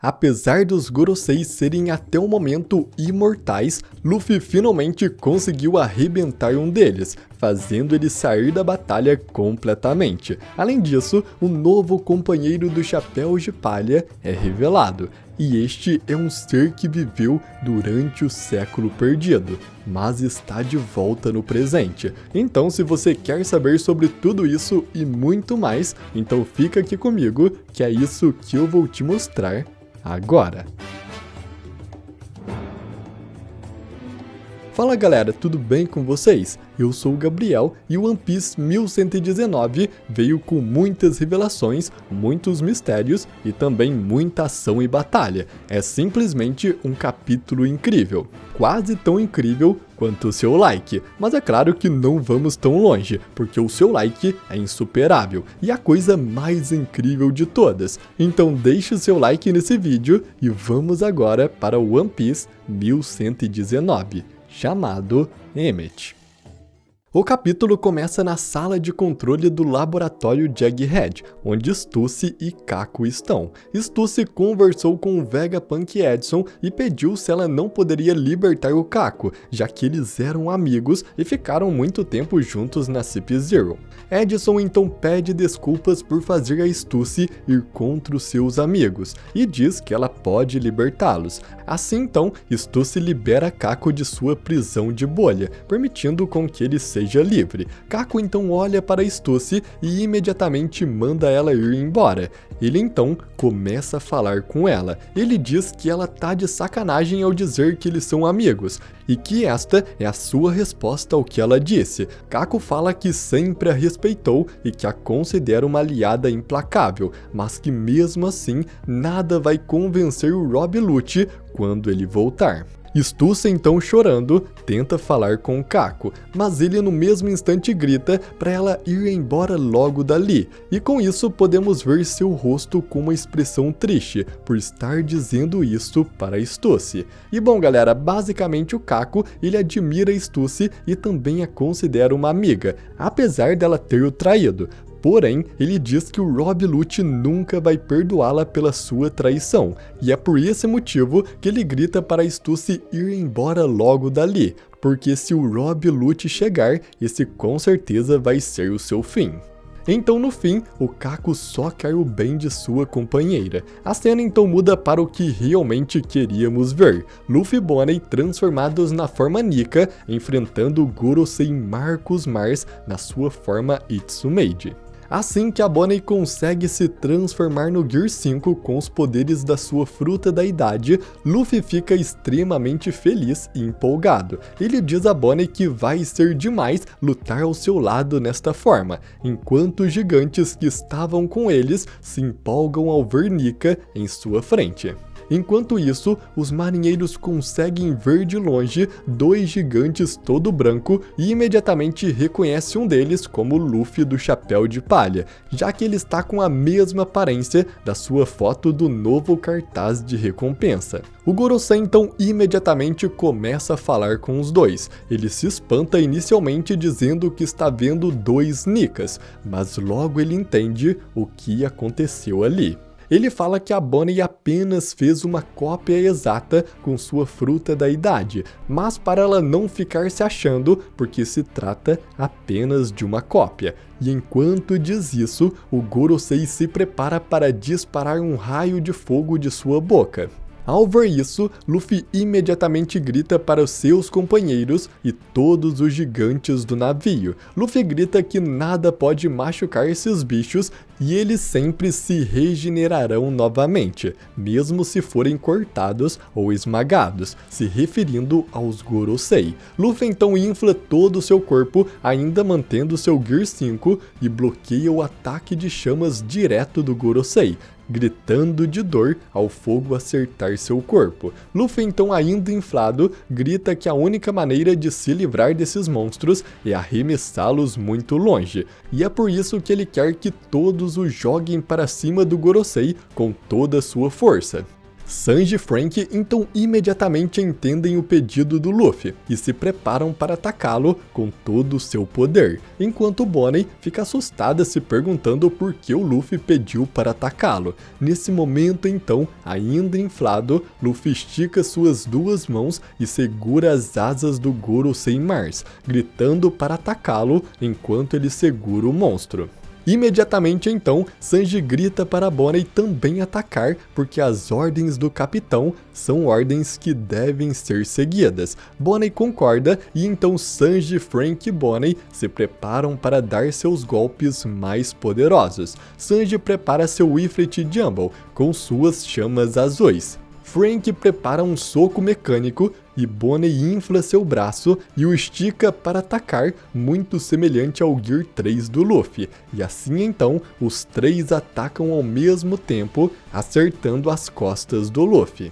Apesar dos Gorosei serem até o momento imortais, Luffy finalmente conseguiu arrebentar um deles, fazendo ele sair da batalha completamente. Além disso, o novo companheiro do Chapéu de Palha é revelado, e este é um ser que viveu durante o século perdido, mas está de volta no presente. Então, se você quer saber sobre tudo isso e muito mais, então fica aqui comigo, que é isso que eu vou te mostrar agora. Fala galera, tudo bem com vocês? Eu sou o Gabriel e o One Piece 1119 veio com muitas revelações, muitos mistérios e também muita ação e batalha. É simplesmente um capítulo incrível, quase tão incrível quanto o seu like. Mas é claro que não vamos tão longe, porque o seu like é insuperável e a coisa mais incrível de todas. Então deixe o seu like nesse vídeo e vamos agora para o One Piece 1119. Chamado Emmett. O capítulo começa na sala de controle do laboratório Jughead, onde Stussy e Kaku estão. Stussy conversou com o Vegapunk Edson e pediu se ela não poderia libertar o Kaku, já que eles eram amigos e ficaram muito tempo juntos na Cip Zero. Edson então pede desculpas por fazer a Stussy ir contra os seus amigos e diz que ela pode libertá-los. Assim então, Stussy libera Kaku de sua prisão de bolha, permitindo com que ele seja livre. Kaku então olha para Stussy e imediatamente manda ela ir embora. Ele então começa a falar com ela. Ele diz que ela tá de sacanagem ao dizer que eles são amigos e que esta é a sua resposta ao que ela disse. Kaku fala que sempre a respeitou e que a considera uma aliada implacável, mas que mesmo assim nada vai convencer o Rob Lucci quando ele voltar. Stussy então chorando, tenta falar com o Kaku, mas ele no mesmo instante grita para ela ir embora logo dali, e com isso podemos ver seu rosto com uma expressão triste por estar dizendo isso para Stussy. E bom galera, basicamente o Kaku ele admira Stussy e também a considera uma amiga, apesar dela ter o traído. Porém, ele diz que o Rob Lucci nunca vai perdoá-la pela sua traição, e é por esse motivo que ele grita para Stussy ir embora logo dali, porque se o Rob Lucci chegar, esse com certeza vai ser o seu fim. Então no fim, o Kaku só quer o bem de sua companheira. A cena então muda para o que realmente queríamos ver. Luffy e Bonney transformados na forma Nika, enfrentando o Gorosei Marcus Mars na sua forma Itsumeiji. Assim que a Bonney consegue se transformar no Gear 5 com os poderes da sua fruta da idade, Luffy fica extremamente feliz e empolgado. Ele diz a Bonney que vai ser demais lutar ao seu lado nesta forma, enquanto os gigantes que estavam com eles se empolgam ao ver Nika em sua frente. Enquanto isso, os marinheiros conseguem ver de longe dois gigantes todo branco e imediatamente reconhecem um deles como Luffy do Chapéu de Palha, já que ele está com a mesma aparência da sua foto do novo cartaz de recompensa. O Gorosei então imediatamente começa a falar com os dois. Ele se espanta inicialmente dizendo que está vendo dois Nikas, mas logo ele entende o que aconteceu ali. Ele fala que a Bonney apenas fez uma cópia exata com sua fruta da idade, mas para ela não ficar se achando, porque se trata apenas de uma cópia. E enquanto diz isso, o Gorosei se prepara para disparar um raio de fogo de sua boca. Ao ver isso, Luffy imediatamente grita para os seus companheiros e todos os gigantes do navio. Luffy grita que nada pode machucar esses bichos e eles sempre se regenerarão novamente, mesmo se forem cortados ou esmagados, se referindo aos Gorosei. Luffy então infla todo o seu corpo, ainda mantendo seu Gear 5, e bloqueia o ataque de chamas direto do Gorosei, gritando de dor ao fogo acertar seu corpo. Luffy então, ainda inflado, grita que a única maneira de se livrar desses monstros é arremessá-los muito longe, e é por isso que ele quer que todos o joguem para cima do Gorosei com toda a sua força. Sanji e Franky então imediatamente entendem o pedido do Luffy e se preparam para atacá-lo com todo o seu poder, enquanto Bonnie fica assustada se perguntando por que o Luffy pediu para atacá-lo. Nesse momento então, ainda inflado, Luffy estica suas duas mãos e segura as asas do Gorosei Mars, gritando para atacá-lo enquanto ele segura o monstro. Imediatamente então, Sanji grita para Bonnie também atacar, porque as ordens do capitão são ordens que devem ser seguidas. Bonnie concorda e então Sanji, Franky e Bonnie se preparam para dar seus golpes mais poderosos. Sanji prepara seu Ifrit Jumble com suas chamas azuis. Franky prepara um soco mecânico e Bonnie infla seu braço e o estica para atacar, muito semelhante ao Gear 3 do Luffy. E assim então, os três atacam ao mesmo tempo, acertando as costas do Luffy.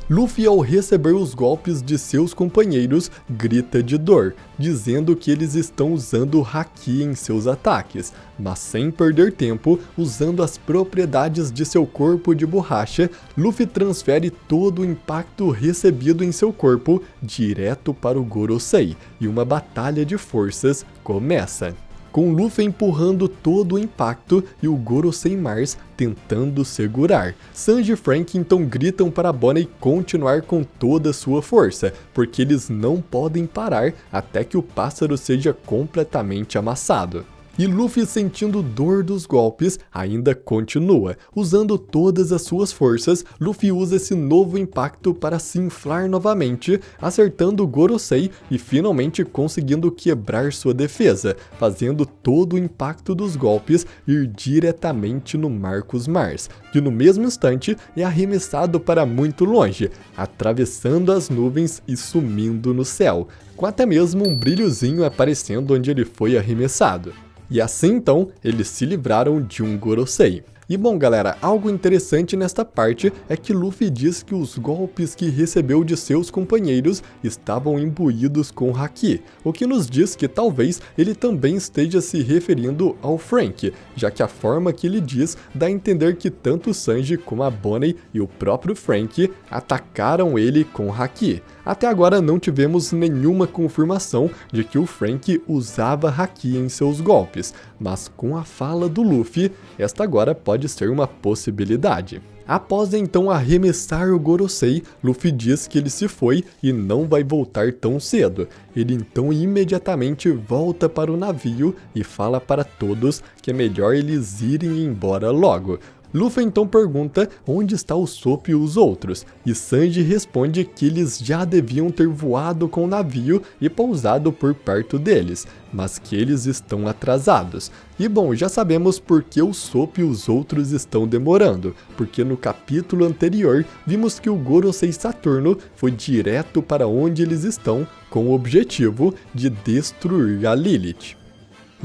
Luffy, ao receber os golpes de seus companheiros, grita de dor, dizendo que eles estão usando Haki em seus ataques, mas sem perder tempo, usando as propriedades de seu corpo de borracha, Luffy transfere todo o impacto recebido em seu corpo direto para o Gorosei, e uma batalha de forças começa. Com Luffy empurrando todo o impacto e o Gorosei Mars tentando segurar. Sanji e Franky então gritam para Bonnie continuar com toda a sua força, porque eles não podem parar até que o pássaro seja completamente amassado. E Luffy, sentindo dor dos golpes, ainda continua. Usando todas as suas forças, Luffy usa esse novo impacto para se inflar novamente, acertando o Gorosei e finalmente conseguindo quebrar sua defesa, fazendo todo o impacto dos golpes ir diretamente no Marcus Mars, que no mesmo instante é arremessado para muito longe, atravessando as nuvens e sumindo no céu, com até mesmo um brilhozinho aparecendo onde ele foi arremessado. E assim então, eles se livraram de um Gorosei. E bom galera, algo interessante nesta parte é que Luffy diz que os golpes que recebeu de seus companheiros estavam imbuídos com Haki, o que nos diz que talvez ele também esteja se referindo ao Franky, já que a forma que ele diz dá a entender que tanto Sanji como a Bonnie e o próprio Franky atacaram ele com Haki. Até agora não tivemos nenhuma confirmação de que o Franky usava Haki em seus golpes, mas com a fala do Luffy, esta agora pode ser uma possibilidade. Após então arremessar o Gorosei, Luffy diz que ele se foi e não vai voltar tão cedo. Ele então imediatamente volta para o navio e fala para todos que é melhor eles irem embora logo. Luffy então pergunta onde está o Sop e os outros, e Sanji responde que eles já deviam ter voado com o navio e pousado por perto deles, mas que eles estão atrasados. E bom, já sabemos por que o Sop e os outros estão demorando, porque no capítulo anterior vimos que o Gorosei Saturno foi direto para onde eles estão com o objetivo de destruir a Lilith.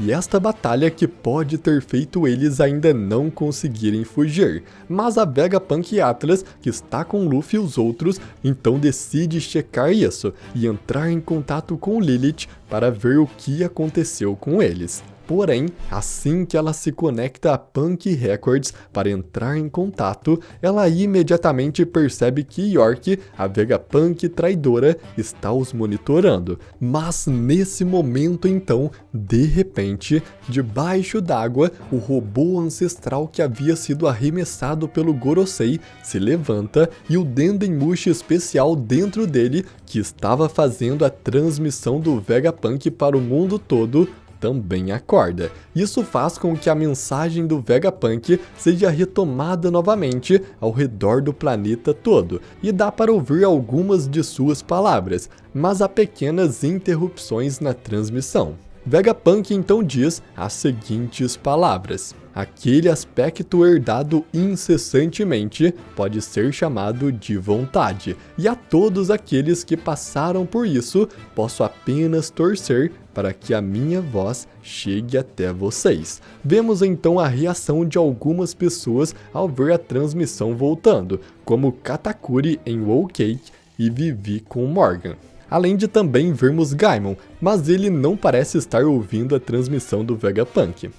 E esta batalha que pode ter feito eles ainda não conseguirem fugir, mas a Vegapunk Atlas, que está com Luffy e os outros, então decide checar isso e entrar em contato com Lilith para ver o que aconteceu com eles. Porém, assim que ela se conecta a Punk Records para entrar em contato, ela imediatamente percebe que York, a Vegapunk traidora, está os monitorando. Mas nesse momento então, de repente, debaixo d'água, o robô ancestral que havia sido arremessado pelo Gorosei se levanta e o Dendemushi especial dentro dele, que estava fazendo a transmissão do Vegapunk para o mundo todo, também acorda. Isso faz com que a mensagem do Vegapunk seja retomada novamente ao redor do planeta todo, e dá para ouvir algumas de suas palavras, mas há pequenas interrupções na transmissão. Vegapunk então diz as seguintes palavras: aquele aspecto herdado incessantemente pode ser chamado de vontade, e a todos aqueles que passaram por isso, posso apenas torcer para que a minha voz chegue até vocês. Vemos então a reação de algumas pessoas ao ver a transmissão voltando, como Katakuri em Whole Cake e Vivi com Morgan. Além de também vermos Gaimon, mas ele não parece estar ouvindo a transmissão do Vegapunk.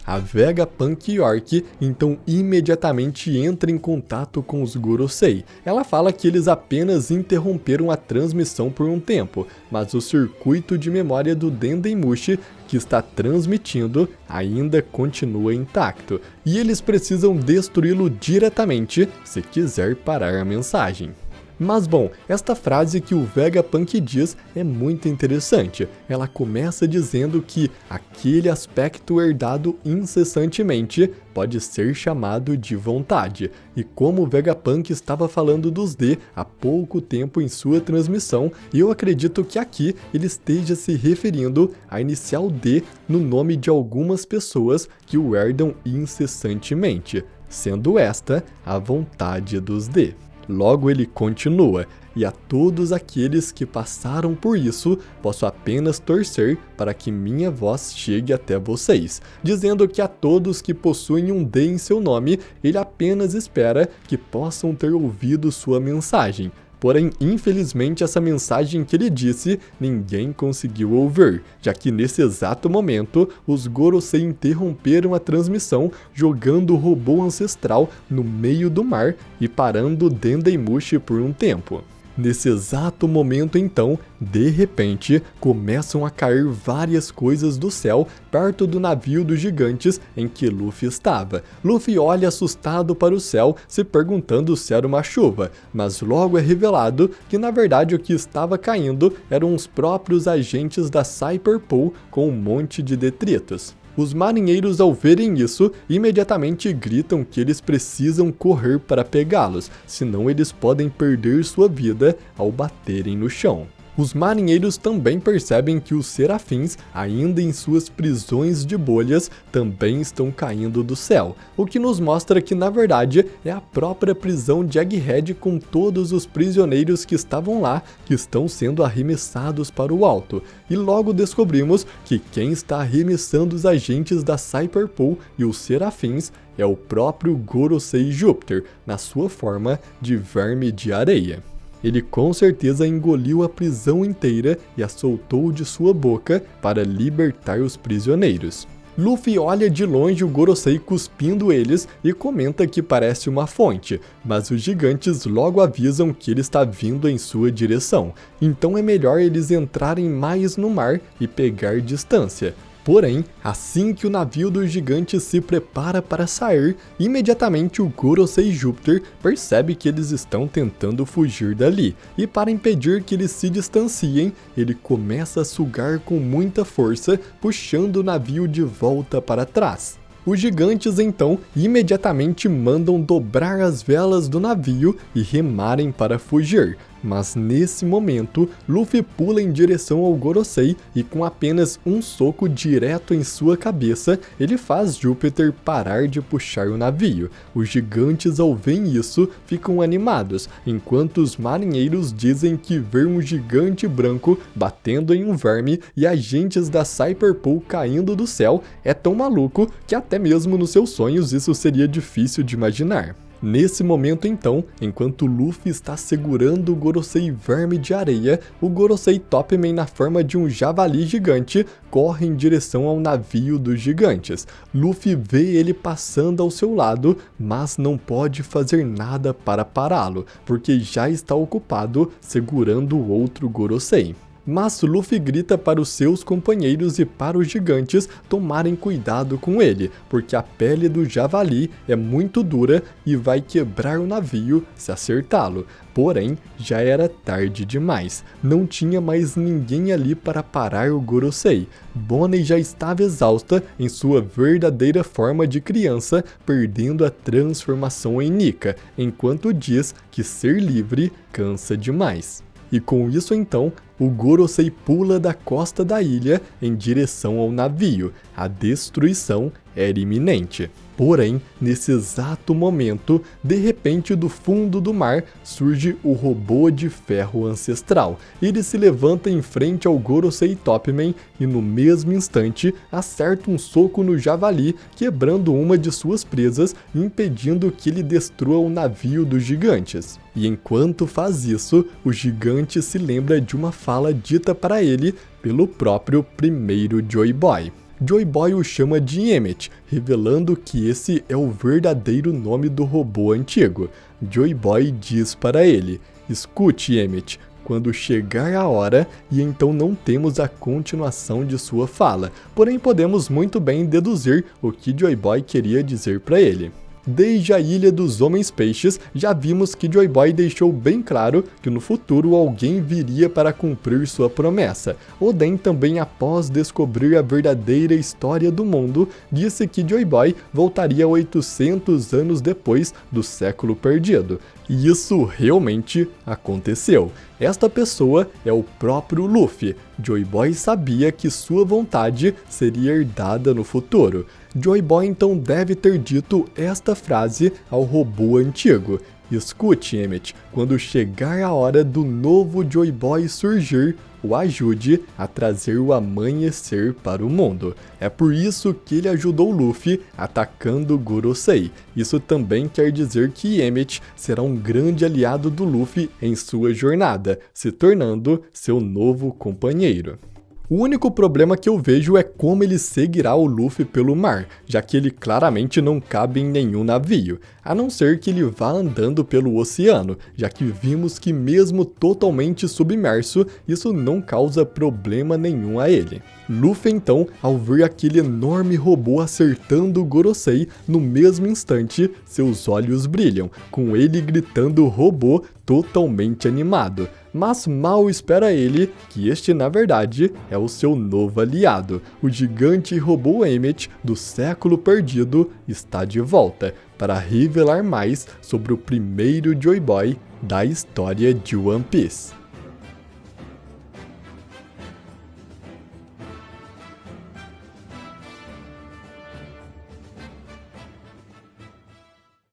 a Vegapunk York então imediatamente entra em contato com os Gorosei. Ela fala que eles apenas interromperam a transmissão por um tempo, mas o circuito de memória do Dendemushi que está transmitindo ainda continua intacto, e eles precisam destruí-lo diretamente se quiser parar a mensagem. Mas bom, esta frase que o Vegapunk diz é muito interessante. Ela começa dizendo que aquele aspecto herdado incessantemente pode ser chamado de vontade. E como o Vegapunk estava falando dos D há pouco tempo em sua transmissão, eu acredito que aqui ele esteja se referindo à inicial D no nome de algumas pessoas que o herdam incessantemente, sendo esta a vontade dos D. Logo ele continua, e a todos aqueles que passaram por isso, posso apenas torcer para que minha voz chegue até vocês, dizendo que a todos que possuem um D em seu nome, ele apenas espera que possam ter ouvido sua mensagem. Porém, infelizmente, essa mensagem que ele disse, ninguém conseguiu ouvir, já que nesse exato momento, os Gorosei interromperam a transmissão, jogando o robô ancestral no meio do mar e parando o Dendemushi por um tempo. Nesse exato momento então, de repente, começam a cair várias coisas do céu perto do navio dos gigantes em que Luffy estava. Luffy olha assustado para o céu, se perguntando se era uma chuva, mas logo é revelado que na verdade o que estava caindo eram os próprios agentes da Cyberpool com um monte de detritos. Os marinheiros, ao verem isso, imediatamente gritam que eles precisam correr para pegá-los, senão eles podem perder sua vida ao baterem no chão. Os marinheiros também percebem que os serafins, ainda em suas prisões de bolhas, também estão caindo do céu, o que nos mostra que na verdade é a própria prisão de Egghead com todos os prisioneiros que estavam lá, que estão sendo arremessados para o alto, e logo descobrimos que quem está arremessando os agentes da Cyberpool e os serafins é o próprio Gorosei Júpiter, na sua forma de verme de areia. Ele com certeza engoliu a prisão inteira e a soltou de sua boca para libertar os prisioneiros. Luffy olha de longe o Gorosei cuspindo eles e comenta que parece uma fonte, mas os gigantes logo avisam que ele está vindo em sua direção, então é melhor eles entrarem mais no mar e pegar distância. Porém, assim que o navio dos gigantes se prepara para sair, imediatamente o Gorosei Júpiter percebe que eles estão tentando fugir dali, e para impedir que eles se distanciem, ele começa a sugar com muita força, puxando o navio de volta para trás. Os gigantes então imediatamente mandam dobrar as velas do navio e remarem para fugir. Mas nesse momento, Luffy pula em direção ao Gorosei e com apenas um soco direto em sua cabeça, ele faz Júpiter parar de puxar o navio. Os gigantes ao ver isso ficam animados, enquanto os marinheiros dizem que ver um gigante branco batendo em um verme e agentes da Cyberpool caindo do céu é tão maluco que até mesmo nos seus sonhos isso seria difícil de imaginar. Nesse momento então, enquanto Luffy está segurando o Gorosei verme de areia, o Gorosei Topman na forma de um javali gigante corre em direção ao navio dos gigantes. Luffy vê ele passando ao seu lado, mas não pode fazer nada para pará-lo, porque já está ocupado segurando o outro Gorosei. Mas Luffy grita para os seus companheiros e para os gigantes tomarem cuidado com ele, porque a pele do javali é muito dura e vai quebrar o navio se acertá-lo. Porém, já era tarde demais, não tinha mais ninguém ali para parar o Gorosei. Bonnie já estava exausta em sua verdadeira forma de criança, perdendo a transformação em Nika, enquanto diz que ser livre cansa demais. E com isso então, o Gorosei pula da costa da ilha em direção ao navio. A destruição era iminente. Porém, nesse exato momento, de repente do fundo do mar surge o robô de ferro ancestral. Ele se levanta em frente ao Gorosei Topman e no mesmo instante acerta um soco no javali, quebrando uma de suas presas e impedindo que ele destrua o navio dos gigantes. E enquanto faz isso, o gigante se lembra de uma fala dita para ele pelo próprio primeiro Joy Boy. Joy Boy o chama de Emmet, revelando que esse é o verdadeiro nome do robô antigo. Joy Boy diz para ele: escute, Emmet, quando chegar a hora, e então não temos a continuação de sua fala, porém podemos muito bem deduzir o que Joy Boy queria dizer para ele. Desde a Ilha dos Homens Peixes, já vimos que Joy Boy deixou bem claro que no futuro alguém viria para cumprir sua promessa. Oden também, após descobrir a verdadeira história do mundo, disse que Joy Boy voltaria 800 anos depois do século perdido. E isso realmente aconteceu. Esta pessoa é o próprio Luffy. Joy Boy sabia que sua vontade seria herdada no futuro. Joy Boy então deve ter dito esta frase ao robô antigo: escute, Emmet, quando chegar a hora do novo Joy Boy surgir, o ajude a trazer o amanhecer para o mundo. É por isso que ele ajudou Luffy atacando Gorosei. Isso também quer dizer que Emmet será um grande aliado do Luffy em sua jornada, se tornando seu novo companheiro. O único problema que eu vejo é como ele seguirá o Luffy pelo mar, já que ele claramente não cabe em nenhum navio, a não ser que ele vá andando pelo oceano, já que vimos que mesmo totalmente submerso, isso não causa problema nenhum a ele. Luffy então, ao ver aquele enorme robô acertando Gorosei, no mesmo instante, seus olhos brilham, com ele gritando robô totalmente animado. Mas mal espera ele que este na verdade é o seu novo aliado. O gigante robô Emmet do século perdido está de volta para revelar mais sobre o primeiro Joy Boy da história de One Piece.